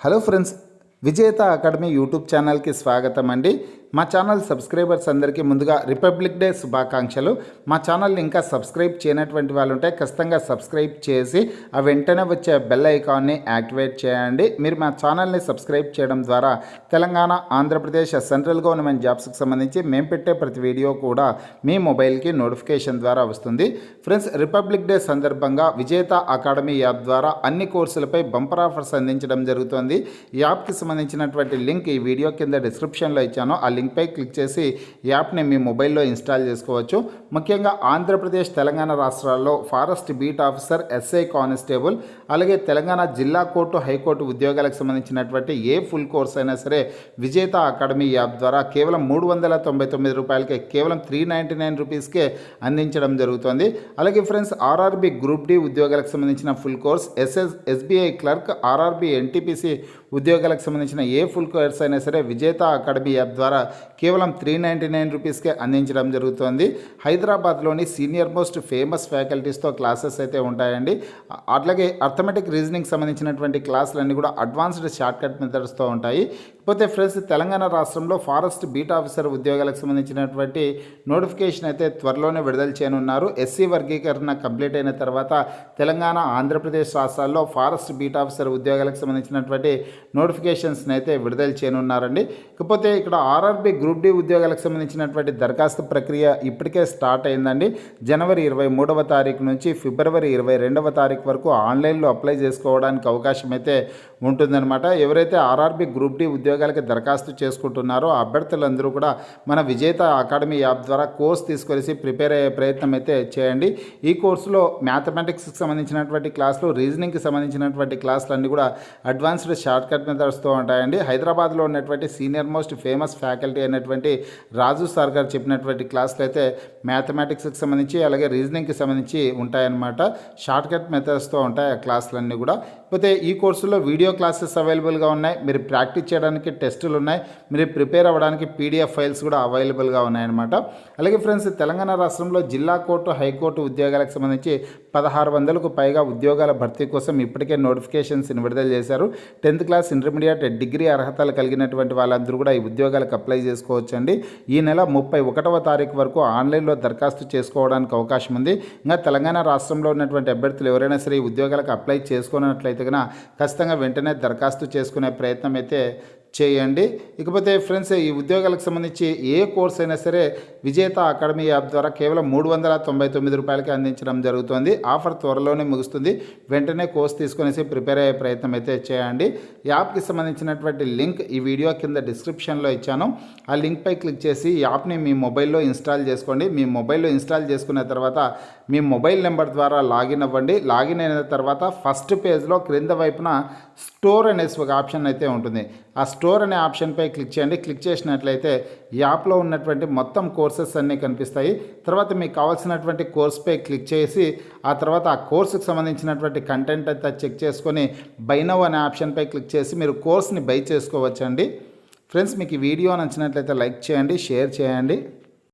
Hello friends, విజేత academy YouTube ఛానల్కి స్వాగతం అండి. మా ఛానల్ సబ్స్క్రైబర్స్ అందరికీ ముందుగా రిపబ్లిక్ డే శుభాకాంక్షలు. మా ఛానల్ని ఇంకా సబ్స్క్రైబ్ చేయనటువంటి వాళ్ళు ఉంటే ఖచ్చితంగా సబ్స్క్రైబ్ చేసి ఆ వెంటనే వచ్చే బెల్ ఐకాన్ని యాక్టివేట్ చేయండి. మీరు మా ఛానల్ని సబ్స్క్రైబ్ చేయడం ద్వారా తెలంగాణ, ఆంధ్రప్రదేశ్ సెంట్రల్ గవర్నమెంట్ జాబ్స్కి సంబంధించి మేము పెట్టే ప్రతి వీడియో కూడా మీ మొబైల్కి నోటిఫికేషన్ ద్వారా వస్తుంది. ఫ్రెండ్స్, రిపబ్లిక్ డే సందర్భంగా విజేత అకాడమీ యాప్ ద్వారా అన్ని కోర్సులపై బంపర్ ఆఫర్స్ అందించడం జరుగుతుంది. ఈ యాప్కి సంబంధించినటువంటి లింక్ ఈ వీడియో కింద డిస్క్రిప్షన్లో ఇచ్చాను. ఆ లింక్పై క్లిక్ చేసి యాప్ని మీ మొబైల్లో ఇన్స్టాల్ చేసుకోవచ్చు. ముఖ్యంగా ఆంధ్రప్రదేశ్, తెలంగాణ రాష్ట్రాల్లో forest beat officer, SI constable, అలాగే తెలంగాణ జిల్లా కోర్టు, హైకోర్టు ఉద్యోగాలకు సంబంధించినటువంటి ఏ ఫుల్ కోర్స్ అయినా సరే విజేత అకాడమీ యాప్ ద్వారా కేవలం 399 రూపాయలకే, కేవలం 399 రూపీస్కే అందించడం జరుగుతుంది. అలాగే ఫ్రెండ్స్, ఆర్ఆర్బీ గ్రూప్ డి ఉద్యోగాలకు సంబంధించిన full course, SBI clerk, RRB NTPC ఉద్యోగాలకు సంబంధించిన ఏ ఫుల్ కోర్స్ అయినా సరే విజేత అకాడమీ యాప్ ద్వారా కేవలం 399 రూపీస్కే అందించడం జరుగుతుంది. హైదరాబాద్లోని సీనియర్ మోస్ట్ ఫేమస్ ఫ్యాకల్టీస్తో క్లాసెస్ అయితే ఉంటాయండి. అట్లాగే అర్థమెటిక్, రీజనింగ్ సంబంధించినటువంటి క్లాసులన్నీ కూడా అడ్వాన్స్డ్ షార్ట్కట్ మెథడ్స్తో ఉంటాయి. ఇకపోతే ఫ్రెండ్స్, తెలంగాణ రాష్ట్రంలో ఫారెస్ట్ బీట్ ఆఫీసర్ ఉద్యోగాలకు సంబంధించినటువంటి నోటిఫికేషన్ అయితే త్వరలోనే విడుదల చేయనున్నారు. ఎస్సీ వర్గీకరణ కంప్లీట్ అయిన తర్వాత తెలంగాణ, ఆంధ్రప్రదేశ్ రాష్ట్రాల్లో ఫారెస్ట్ బీట్ ఆఫీసర్ ఉద్యోగాలకు సంబంధించినటువంటి నోటిఫికేషన్స్ని అయితే విడుదల చేయనున్నారండి. ఇకపోతే ఇక్కడ ఆర్ఆర్బీ గ్రూప్ డి ఉద్యోగాలకు సంబంధించినటువంటి దరఖాస్తు ప్రక్రియ ఇప్పటికే స్టార్ట్ అయిందండి. జనవరి 23వ తారీఖు నుంచి ఫిబ్రవరి 22వ తారీఖు వరకు ఆన్లైన్లో అప్లై చేసుకోవడానికి అవకాశం అయితే ఉంటుందన్నమాట. ఎవరైతే ఆర్ఆర్బీ గ్రూప్ డి ఉద్యోగాలకి దరఖాస్తు చేసుకుంటున్నారో ఆ అభ్యర్థులందరూ కూడా మన విజేత అకాడమీ యాప్ ద్వారా కోర్స్ తీసుకొచ్చి ప్రిపేర్ అయ్యే ప్రయత్నం అయితే చేయండి. ఈ కోర్సులో మ్యాథమెటిక్స్కి సంబంధించినటువంటి క్లాసులు, రీజనింగ్కి సంబంధించినటువంటి క్లాసులు అన్నీ కూడా అడ్వాన్స్డ్ షార్ట్కట్ మెథడ్స్తో ఉంటాయండి. హైదరాబాద్లో ఉన్నటువంటి సీనియర్ మోస్ట్ ఫేమస్ ఫ్యాకల్టీ అయినటువంటి రాజు సార్ గారు చెప్పినటువంటి క్లాసులు అయితే మ్యాథమెటిక్స్కి సంబంధించి, అలాగే రీజనింగ్కి సంబంధించి ఉంటాయన్నమాట. షార్ట్కట్ మెథడ్స్తో ఉంటాయి ఆ క్లాసులన్నీ కూడా. పోతే ఈ కోర్సులో వీడియో క్లాసెస్ అవైలబుల్గా ఉన్నాయి. మీరు ప్రాక్టీస్ చేయడానికి టెస్టులు ఉన్నాయి. మీరు ప్రిపేర్ అవ్వడానికి పీడిఎఫ్ ఫైల్స్ కూడా అవైలబుల్గా ఉన్నాయన్నమాట. అలాగే ఫ్రెండ్స్, తెలంగాణ రాష్ట్రంలో జిల్లా కోర్టు, హైకోర్టు ఉద్యోగాలకు సంబంధించి 1600కు పైగా ఉద్యోగాల భర్తీ కోసం ఇప్పటికే నోటిఫికేషన్స్ విడుదల చేశారు. 10th క్లాస్, ఇంటర్మీడియట్, డిగ్రీ అర్హతలు కలిగినటువంటి వాళ్ళందరూ కూడా ఈ ఉద్యోగాలకు అప్లై చేసుకోవచ్చండి. ఈ నెల 31వ తారీఖు వరకు ఆన్లైన్లో దరఖాస్తు చేసుకోవడానికి అవకాశం ఉంది. ఇంకా తెలంగాణ రాష్ట్రంలో ఉన్నటువంటి అభ్యర్థులు ఎవరైనా సరే ఈ ఉద్యోగాలకు అప్లై చేసుకున్నట్లయితే కనుక ఖచ్చితంగా వెంటనే దరఖాస్తు చేసుకునే ప్రయత్నం అయితే చేయండి. ఇకపోతే ఫ్రెండ్స్, ఈ ఉద్యోగాలకు సంబంధించి ఏ కోర్స్ అయినా సరే విజేత అకాడమీ యాప్ ద్వారా కేవలం 399 రూపాయలకి అందించడం జరుగుతుంది. ఆఫర్ త్వరలోనే ముగుస్తుంది. వెంటనే కోర్స్ తీసుకునేసి ప్రిపేర్ అయ్యే ప్రయత్నం అయితే చేయండి. యాప్కి సంబంధించినటువంటి లింక్ ఈ వీడియో కింద డిస్క్రిప్షన్లో ఇచ్చాను. ఆ లింక్పై క్లిక్ చేసి యాప్ని మీ మొబైల్లో ఇన్స్టాల్ చేసుకోండి. మీ మొబైల్లో ఇన్స్టాల్ చేసుకున్న తర్వాత మీ మొబైల్ నెంబర్ ద్వారా లాగిన్ అవ్వండి. లాగిన్ అయిన తర్వాత ఫస్ట్ పేజ్లో క్రింద వైపున స్టోర్ అనేసి ఒక ఆప్షన్ అయితే ఉంటుంది. ఆ స్టోర్ అనే ఆప్షన్పై క్లిక్ చేయండి. క్లిక్ చేసినట్లయితే యాప్లో ఉన్నటువంటి మొత్తం కోర్సెస్ అన్నీ కనిపిస్తాయి. తర్వాత మీకు కావాల్సినటువంటి కోర్స్పై క్లిక్ చేసి ఆ తర్వాత ఆ కోర్సుకు సంబంధించినటువంటి కంటెంట్ అంతా చెక్ చేసుకొని బై నౌ అనే ఆప్షన్పై క్లిక్ చేసి మీరు కోర్స్ని బై చేసుకోవచ్చండి. ఫ్రెండ్స్, మీకు ఈ వీడియో నచ్చినట్లయితే లైక్ చేయండి, షేర్ చేయండి.